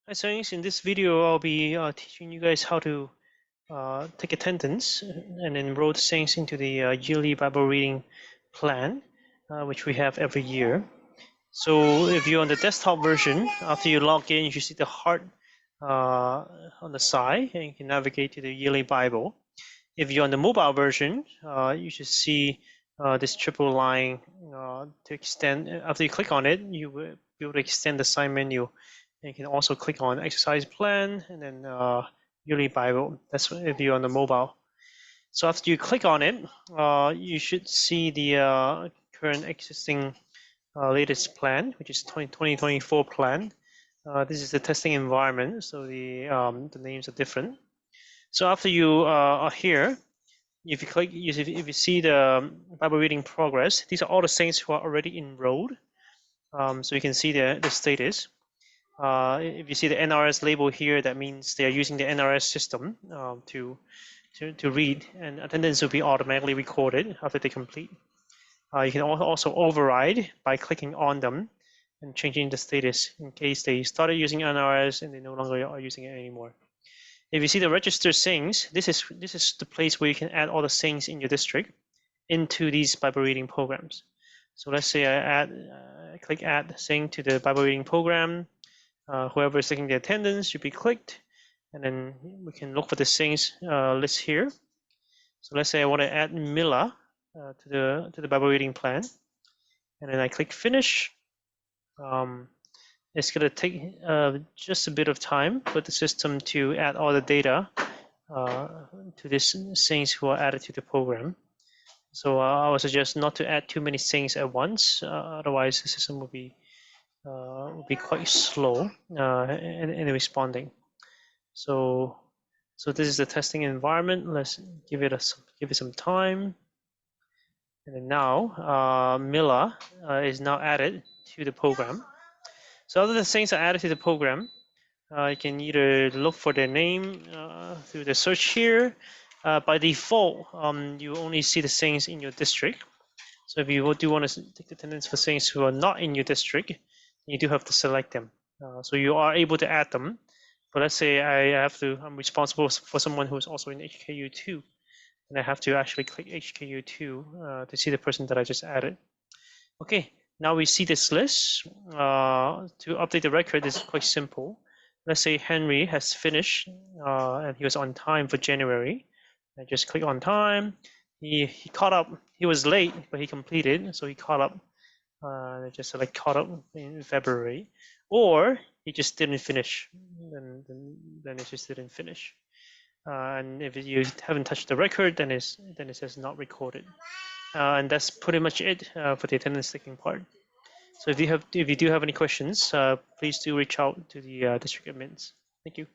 Hi, so in this video, I'll be teaching you guys how to take attendance and enroll the Saints into the yearly Bible reading plan, which we have every year. So if you're on the desktop version, after you log in, you should see the heart on the side, and you can navigate to the yearly Bible. If you're on the mobile version, you should see this triple line to extend. After you click on it, you will be able to extend the sign menu. And you can also click on exercise plan and then yearly Bible. That's if you're on the mobile. So after you click on it, you should see the current existing latest plan, which is 2024 plan. This is the testing environment, so the names are different. So after you are here, if you click, if you see the Bible reading progress, these are all the saints who are already enrolled. So you can see the status. If you see the NRS label here, that means they are using the NRS system to read, and attendance will be automatically recorded after they complete. You can also override by clicking on them and changing the status in case they started using NRS and they no longer are using it anymore. If you see the register saints, this is the place where you can add all the saints in your district into these Bible reading programs. So let's say I click add saint to the Bible reading program. Whoever is taking the attendance should be clicked, and then we can look for the saints list here. So let's say I want to add Mila to the Bible reading plan, and then I click finish. It's going to take just a bit of time for the system to add all the data to these saints who are added to the program. So I would suggest not to add too many saints at once, otherwise the system will be quite slow in responding. So this is the testing environment. Let's give it some time. And then now Mila is now added to the program. So other the saints are added to the program, you can either look for their name through the search here. By default, you only see the saints in your district. So if you do want to take attendance for saints who are not in your district, you do have to select them. So you are able to add them. But let's say I'm responsible for someone who is also in HKU2, and I have to actually click HKU2 to see the person that I just added. Okay, now we see this list. To update the record is quite simple. Let's say Henry has finished and he was on time for January. I just click on time. He caught up. He was late, but he completed, so he caught up. I just select caught up in February, or he just didn't finish. Then it just didn't finish. And if you haven't touched the record, then it says not recorded. And that's pretty much it for the attendance taking part. So if you do have any questions, please do reach out to the district admins. Thank you.